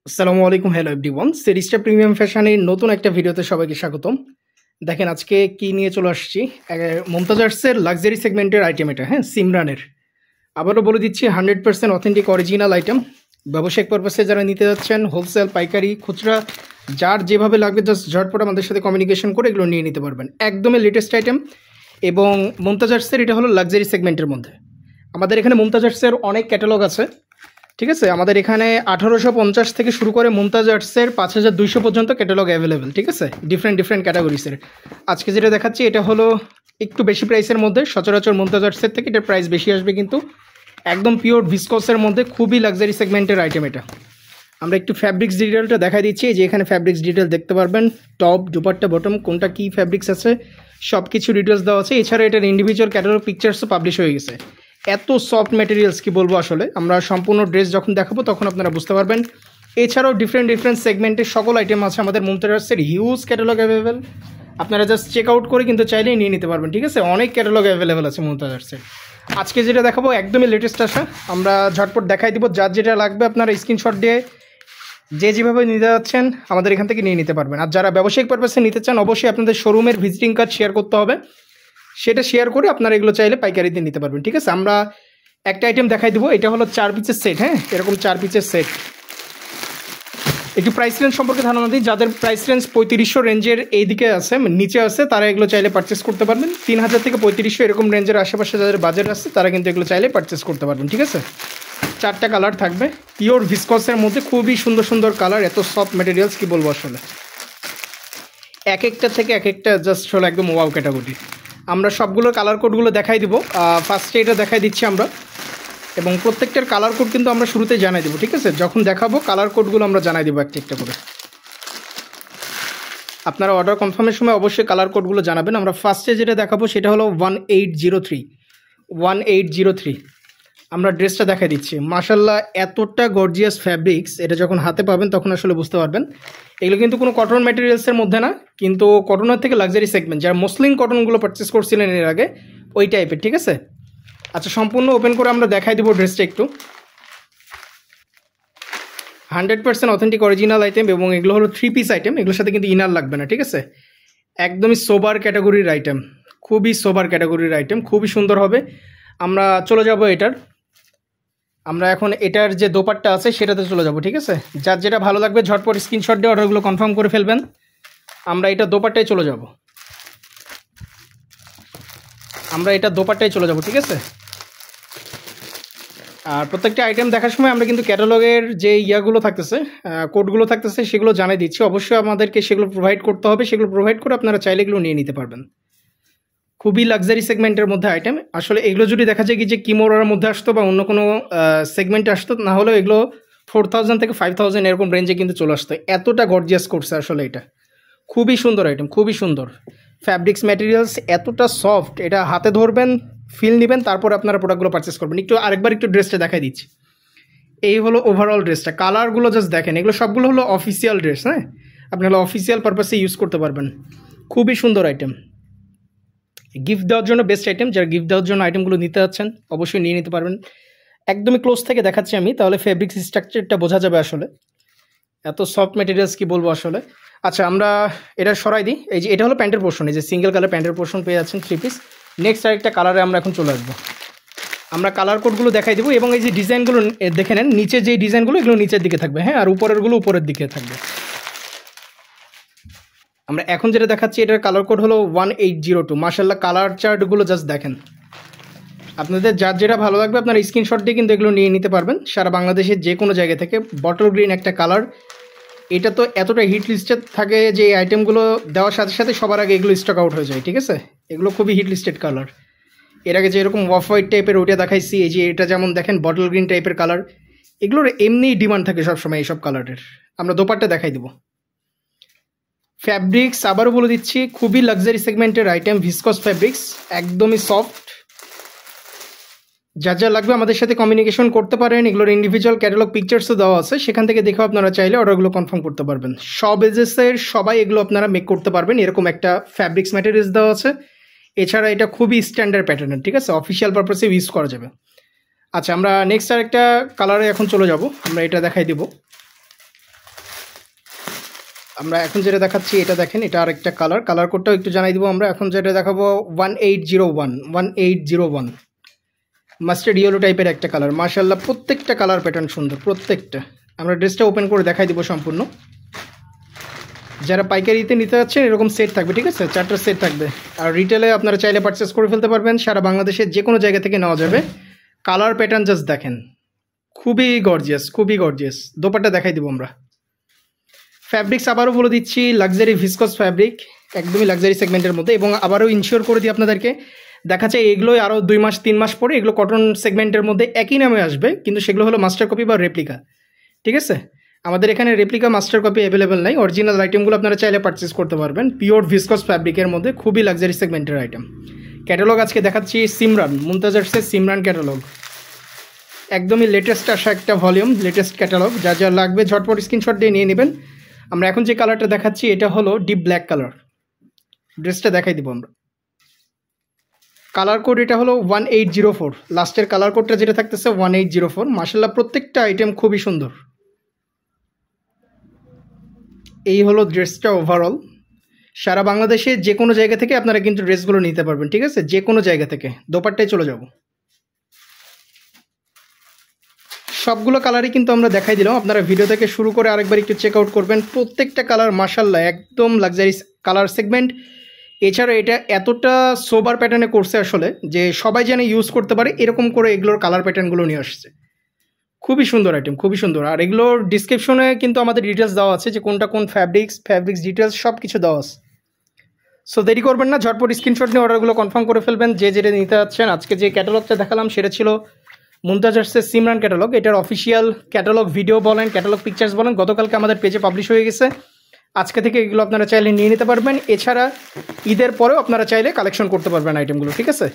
আসসালামু আলাইকুম, hello everyone. সিরিজটা প্রিমিয়াম ফ্যাশনের নতুন একটা ভিডিওতে সবাইকে স্বাগতম। দেখেন আজকে কি নিয়ে চলে আসছি, মুমতাজার্সের লাক্সারি সেগমেন্টের আইটেম এটা, হ্যাঁ, সিমরানের। আবারও বলে দিচ্ছি 100% অথেন্টিক অরিজিনাল আইটেম। ব্যবসায়িক পারপাসে যারা নিতে যাচ্ছেন, হোলসেল, পাইকারি, খুচরা, যার যেভাবে লাগবে জাস্ট ঝটপট আমাদের সাথে কমিউনিকেশন করে এগুলো নিয়ে নিতে পারবেন। একদমই লেটেস্ট আইটেম। এবং মুমতাজার্সের এটা হলো লাক্সারি সেগমেন্টের মধ্যে। আমাদের এখানে মুমতাজার্সের অনেক ক্যাটালগ আছে, ঠিক আছে। আমাদের এখানে 1850 থেকে শুরু করে মুমতাজ আর্টসের 5200 পর্যন্ত ক্যাটালগ অ্যাভেলেবেল, ঠিক আছে, ডিফারেন্ট ক্যাটাগরিসের। আজকে যেটা দেখাচ্ছি এটা হলো একটু বেশি প্রাইসের মধ্যে। সচরাচর মুমতাজ আর্টসের থেকে এটার প্রাইস বেশি আসবে, কিন্তু একদম পিওর ভিসকসের মধ্যে খুবই লাক্সারি সেগমেন্টের আইটেম এটা। আমরা একটু ফ্যাব্রিক্স ডিটেলটা দেখা দিচ্ছি, যে এখানে ফ্যাব্রিক্স ডিটেল দেখতে পারবেন। টপ, দুপাট্টা, বটম কোনটা কী ফ্যাব্রিক্স আছে সব কিছু ডিটেলস দেওয়া আছে। এছাড়া এটার ইন্ডিভিজুয়াল ক্যাটালগ পিকচার্সও পাবলিশ হয়ে গেছে। এত সফট ম্যাটেরিয়ালস কি বলবো আসলে, আমরা সম্পূর্ণ ড্রেস যখন দেখাবো তখন আপনারা বুঝতে পারবেন। এছাড়াও ডিফারেন্ট সেগমেন্টের সকল আইটেম আছে আমাদের মুমতাজার্সের হিউজ ক্যাটালগ অ্যাভেলেবেল। আপনারা জাস্ট চেক আউট করে কিন্তু চাইলেই নিয়ে নিতে পারবেন, ঠিক আছে। অনেক ক্যাটালগ অ্যাভেলেবেল আছে মুমতাজার্সের। আজকে যেটা দেখাবো একদমই লেটেস্ট আসা, আমরা ঝটপট দেখাই দিব। যার যেটা লাগবে আপনারা স্ক্রিনশট দিয়ে যে যেভাবে নিতে যাচ্ছেন আমাদের এখান থেকে নিয়ে নিতে পারবেন। আর যারা ব্যবসায়িক পারপাসে নিতে চান অবশ্যই আপনাদের শোরুমের ভিজিটিং কার্ড শেয়ার করতে হবে, সেটা শেয়ার করে আপনারা এগুলো চাইলে পাইকারিতে নিতে পারবেন, ঠিক আছে। আমরা একটা আইটেম দেখাই দেবো, এটা হলো 4 পিসের সেট, হ্যাঁ, এরকম 4 পিসের সেট। একটু প্রাইস রেঞ্জ সম্পর্কে ধারণা দিই। যাদের প্রাইস রেঞ্জ 3500 রেঞ্জের এইদিকে আছে, নিচে আছে, তারা এগুলো চাইলে পারচেস করতে পারবেন। 3000 থেকে 3500 এরকম রেঞ্জের আশেপাশে যাদের বাজেট আছে তারা কিন্তু এগুলো চাইলে পারচেস করতে পারবেন, ঠিক আছে। 4টা কালার থাকবে, পিওর ভিসকসের মধ্যে খুবই সুন্দর কালার। এত সফট ম্যাটেরিয়ালস কি বলবো আসলে, এক একটা থেকে এক একটা জাস্ট হলো একদম ওয়াও ক্যাটাগরি। আমরা সবগুলোর কালার কোডগুলো দেখাই দিব। ফার্স্টে এটা দেখাই দিচ্ছি আমরা, এবং প্রত্যেকটার কালার কোড কিন্তু আমরা শুরুতে জানাই দেবো, ঠিক আছে। যখন দেখাবো কালার কোডগুলো আমরা জানাই দেবো একটা করে। আপনারা অর্ডার কনফার্মের সময় অবশ্যই কালার কোডগুলো জানাবেন। আমরা ফার্স্টে যেটা দেখাবো সেটা হলো 1803। আমরা ড্রেসটা দেখাই দিচ্ছি। মাশাল্লাহ, এতটা গর্জিয়াস ফ্যাব্রিক্স, এটা যখন হাতে পাবেন তখন আসলে বুঝতে পারবেন। এগুলো কিন্তু কোনো কটন ম্যাটেরিয়ালসের মধ্যে না, কিন্তু কটনের থেকে লাক্সারি সেগমেন্ট, যারা মসলিন কটনগুলো পারচেস করছিলেন এর আগে ওই টাইপের, ঠিক আছে। আচ্ছা, সম্পূর্ণ ওপেন করে আমরা দেখাই দেবো ড্রেসটা একটু। 100% অথেন্টিক অরিজিনাল আইটেম, এবং এগুলো হলো 3 পিস আইটেম। এগুলোর সাথে কিন্তু ইনার লাগবে না, ঠিক আছে। একদমই সোবার ক্যাটাগরির আইটেম, খুবই সোবার ক্যাটাগরির আইটেম, খুবই সুন্দর হবে। আমরা চলে যাব এটার, আমরা এখন এটার যে দোপাট্টা আছে সেটাতে চলে যাব, ঠিক আছে। যার যেটা ভালো লাগবে ঝটপট স্ক্রিনশট দিয়ে অর্ডারগুলো কনফার্ম করে ফেলবেন। আমরা এটা দোপাট্টায় চলে যাব, ঠিক আছে। আর প্রত্যেকটা আইটেম দেখার সময় আমরা কিন্তু ক্যাটালগের যে ইয়াগুলো থাকতেছে, কোডগুলো থাকতেছে, সেগুলো জানাই দিচ্ছি। অবশ্যই আমাদেরকে সেগুলো প্রোভাইড করতে হবে, সেগুলো প্রোভাইড করে আপনারা চাইলে এগুলো নিয়ে নিতে পারবেন। খুবই লাক্সারি সেগমেন্টের মধ্যে আইটেম। আসলে এগুলো যদি দেখা যায় কি যে কিমোরার মধ্যে আসতো বা অন্য কোনো সেগমেন্টে আসতো, না হলেও এগুলো 4000 থেকে 5000 এরকম রেঞ্জে কিন্তু চলে আসতো। এতটা গর্জিয়াস করছে আসলে এটা, খুবই সুন্দর আইটেম, খুবই সুন্দর ফ্যাব্রিক্স ম্যাটেরিয়ালস, এতটা সফট। এটা হাতে ধরবেন, ফিল নেবেন, তারপর আপনারা প্রোডাক্টগুলো পারচেস করবেন। আরেকবার একটু ড্রেসটা দেখাই দিচ্ছি। এই হলো ওভারঅল ড্রেসটা, কালারগুলো জাস্ট দেখেন। এগুলো সবগুলো হলো অফিসিয়াল ড্রেস, হ্যাঁ, আপনি হলো অফিসিয়াল পারপাসে ইউজ করতে পারবেন। খুবই সুন্দর আইটেম, গিফট দেওয়ার জন্য বেস্ট আইটেম। যারা গিফট দেওয়ার জন্য আইটেমগুলো নিতে যাচ্ছেন অবশ্যই নিয়ে নিতে পারবেন। একদমই ক্লোজ থেকে দেখাচ্ছি আমি, তাহলে ফেব্রিক্স স্ট্রাকচারটা বোঝা যাবে আসলে। এত সফট ম্যাটেরিয়ালস কি বলবো আসলে। আচ্ছা, আমরা এটা সরাই দিই। এই যে এটা হলো প্যান্টের পোর্শন, এই যে সিঙ্গেল কালার প্যান্টের পোর্শন পেয়ে যাচ্ছেন 3 পিস। নেক্সট আরেকটা কালারে আমরা এখন চলে আসবো। আমরা কালার কোডগুলো দেখাই দেবো, এবং এই যে ডিজাইনগুলো দেখে নেন, নিচে যে ডিজাইনগুলো এগুলো নিচের দিকে থাকবে, হ্যাঁ, আর উপরেরগুলো উপরের দিকে থাকবে। আমরা এখন যেটা দেখাচ্ছি এটার কালার কোড হলো 1802। মাশাল্লাহ, কালার চার্টগুলো জাস্ট দেখেন। আপনাদের যার যেটা ভালো লাগবে আপনারা স্ক্রিনশট দিয়ে কিন্তু এগুলো নিয়ে নিতে পারবেন সারা বাংলাদেশের যে কোনো জায়গা থেকে। বটল গ্রিন একটা কালার, এটা তো এতটা হিট লিস্টেড থাকে যে এই আইটেমগুলো দেওয়ার সাথে সাথে সবার আগে এগুলো স্টক আউট হয়ে যায়, ঠিক আছে। এগুলো খুবই হিট লিস্টেড কালার। এর আগে যে এরকম অফ হোয়াইট টাইপের ওইটা দেখাইছি, এই যে এটা যেমন দেখেন বটল গ্রিন টাইপের কালার, এগুলোর এমনিই ডিমান্ড থাকে সবসময় এইসব কালারের। আমরা দোপাট্টা দেখাই দেবো। ফ্যাব্রিক্স আবারও বলে দিচ্ছি, খুবই লাক্সারি সেগমেন্টের আইটেম, ভিসকস ফ্যাব্রিক্স, একদমই সফট। যা যা লাগবে আমাদের সাথে কমিউনিকেশন করতে পারেন। এগুলোর ইন্ডিভিজুয়াল ক্যাটালগ পিকচার্সও দেওয়া আছে, সেখান থেকে দেখেও আপনারা চাইলে অর্ডারগুলো কনফার্ম করতে পারবেন। সব এজেসের সবাই এগুলো আপনারা মেক করতে পারবেন, এরকম একটা ফ্যাব্রিক্স ম্যাটেরিয়ালস দেওয়া আছে। এছাড়া এটা খুবই স্ট্যান্ডার্ড প্যাটার্নের, ঠিক আছে, অফিসিয়াল পারপাসে ইউজ করা যাবে। আচ্ছা, আমরা নেক্সট আরেকটা কালারে এখন চলে যাব। আমরা এটা দেখাই দেবো। আমরা এখন যেটা দেখাচ্ছি এটা দেখেন, এটা আরেকটা কালার, কালার কোডটাও একটু জানাই দিব আমরা। এখন যেটা দেখাবো 1801 মাস্টার্ড ইয়েলো টাইপের একটা কালার। মাশাআল্লাহ প্রত্যেকটা কালার প্যাটার্ন সুন্দর, প্রত্যেকটা। আমরা ড্রেসটা ওপেন করে দেখাই দিব সম্পূর্ণ। যারা পাইকারিতে নিতে যাচ্ছেন এরকম সেট থাকবে, ঠিক আছে, 4টা সেট থাকবে। আর রিটেলে আপনারা চাইলে পারচেস করে ফেলতে পারবেন, সারা বাংলাদেশের যে কোনো জায়গা থেকে নেওয়া যাবে। কালার প্যাটার্ন জাস্ট দেখেন, খুবই গর্জিয়াস, খুবই গর্জিয়াস। দোপাট্টা দেখাই দিব আমরা। ফ্যাব্রিক্স আবারও বলে দিচ্ছি, লাক্সারি ভিসকস ফ্যাব্রিক, একদমই লাক্সারি সেগমেন্টের মধ্যে। এবং আবারও ইনশিওর করে দিই আপনাদেরকে, দেখা যায় এগুলোই আরও 2 মাস 3 মাস পরে এগুলো কটন সেগমেন্টের মধ্যে একই নামে আসবে, কিন্তু সেগুলো হলো মাস্টার কপি বা রেপ্লিকা, ঠিক আছে। আমাদের এখানে রেপ্লিকা মাস্টার কপি অ্যাভেলেবেল নাই, অরিজিনাল আইটেমগুলো আপনারা চাইলে পারচেস করতে পারবেন। পিওর ভিসকস ফ্যাব্রিকের মধ্যে খুবই লাক্সারি সেগমেন্টের আইটেম। ক্যাটালগ আজকে দেখাচ্ছি সিমরান, মুমতাজার্সের সিমরান ক্যাটালগ, একদমই লেটেস্ট আসা একটা ভলিউম, লেটেস্ট ক্যাটালগ। যা যা লাগবে ঝটপট স্ক্রিনশট দিয়ে নিয়ে নেবেন। আমরা এখন যে কালারটা দেখাচ্ছি এটা হলো ডিপ ব্ল্যাক কালার। ড্রেসটা দেখাই দিব আমরা। কালার কোড এটা হলো 1804, লাস্টের কালার কোডটা যেটা থাকতেছে 1804। মাশাআল্লাহ প্রত্যেকটা আইটেম খুবই সুন্দর। এই হলো ড্রেসটা ওভারঅল। সারা বাংলাদেশে যে কোনো জায়গা থেকে আপনারা কিন্তু ড্রেসগুলো নিতে পারবেন, ঠিক আছে, যে কোনো জায়গা থেকে। দোপাট্টায় চলে যাব। সবগুলো কালারই কিন্তু আমরা দেখাই দিলাম, আপনারা ভিডিও থেকে শুরু করে আরেকবার একটু চেক আউট করবেন। প্রত্যেকটা কালার মাশাআল্লাহ একদম লাক্সারি কালার সেগমেন্ট। এছাড়া এটা এতটা সোবার প্যাটার্নে করছে আসলে, যে সবাই যেন ইউজ করতে পারে এরকম করে এগুলোর কালার প্যাটার্নগুলো নিয়ে আসছে। খুবই সুন্দর আইটেম, খুবই সুন্দর। আর এগুলোর ডিসক্রিপশনে কিন্তু আমাদের ডিটেলস দেওয়া আছে, যে কোনটা কোন ফ্যাব্রিক্স ডিটেলস সব কিছু দেওয়া আছে। সো দেরি করবেন না, ঝটপট স্ক্রিনশট নিয়ে অর্ডারগুলো কনফার্ম করে ফেলবেন যে যেটা নিতে যাচ্ছেন। আজকে যে ক্যাটালগটা দেখালাম সেটা ছিল মুমতাজার্সের সিমরান ক্যাটালগ। এটার অফিসিয়াল ক্যাটালগ ভিডিও বলেন, ক্যাটালগ পিকচার্স বলেন, গতকালকে আমাদের পেজে পাবলিশ হয়ে গেছে। আজকে থেকে এগুলো আপনারা চাইলে নিয়ে নিতে পারবেন। এছাড়া ঈদের পরেও আপনারা চাইলে কালেকশন করতে পারবেন আইটেমগুলো, ঠিক আছে।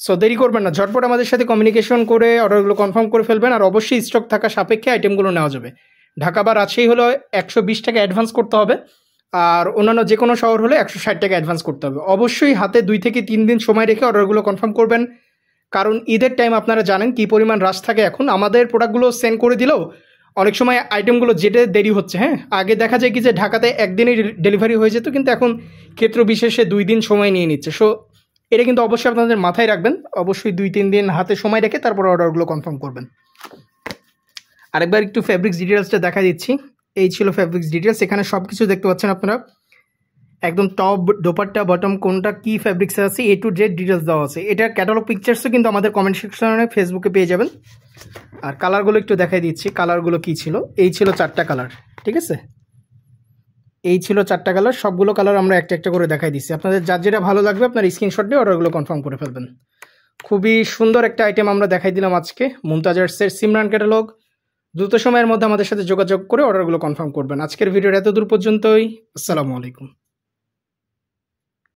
সো দেরি করবেন না, ঝটপট আমাদের সাথে কমিউনিকেশন করে অর্ডারগুলো কনফার্ম করে ফেলবেন। আর অবশ্যই স্টক থাকা সাপেক্ষে আইটেমগুলো নেওয়া যাবে। ঢাকা বা রাজশাহী হলে 120 টাকা অ্যাডভান্স করতে হবে, আর অন্যান্য যে কোনো শহর হলে 160 টাকা অ্যাডভান্স করতে হবে। অবশ্যই হাতে 2 থেকে 3 দিন সময় রেখে অর্ডারগুলো কনফার্ম করবেন, কারণ ঈদের টাইম আপনারা জানেন কী পরিমাণ রাশ থাকে। এখন আমাদের প্রোডাক্টগুলো সেন্ড করে দিলেও অনেক সময় আইটেমগুলো যেতে দেরি হচ্ছে। হ্যাঁ, আগে দেখা যায় কি যে ঢাকাতে একদিনেই ডেলিভারি হয়ে যেত, কিন্তু এখন ক্ষেত্র বিশেষে 2 দিন সময় নিয়ে নিচ্ছে। সো এটা কিন্তু অবশ্যই আপনাদের মাথায় রাখবেন, অবশ্যই 2-3 দিন হাতে সময় রেখে তারপর অর্ডারগুলো কনফার্ম করবেন। আরেকবার একটু ফ্যাব্রিক্স ডিটেলসটা দেখা দিচ্ছি। এই ছিল ফ্যাব্রিক্স ডিটেলস, এখানে সব কিছু দেখতে পাচ্ছেন আপনারা, একদম টপ, দোপাট্টা, বটম কোনটা কী ফ্যাব্রিক্স আছে A to Z ডিটেলস দেওয়া আছে। এটার ক্যাটালগ পিকচার্সও কিন্তু আমাদের কমেন্ট সেকশনে ফেসবুকে পেয়ে যাবেন। আর কালারগুলো একটু দেখাই দিচ্ছি, কালারগুলো কী ছিল। এই ছিল 4টা কালার, ঠিক আছে, এই ছিল 4টা কালার। সবগুলো কালার আমরা একটা একটা করে দেখাই দিচ্ছি। আপনাদের যার যেটা ভালো লাগবে আপনার স্ক্রিনশট দিয়ে অর্ডারগুলো কনফার্ম করে ফেলবেন। খুবই সুন্দর একটা আইটেম আমরা দেখাই দিলাম আজকে, মুমতাজার্সের সিমরান ক্যাটালগ। দ্রুত সময়ের মধ্যে আমাদের সাথে যোগাযোগ করে অর্ডারগুলো কনফার্ম করবেন। আজকের ভিডিওটা এত দূর পর্যন্তই। আসসালামু আলাইকুম।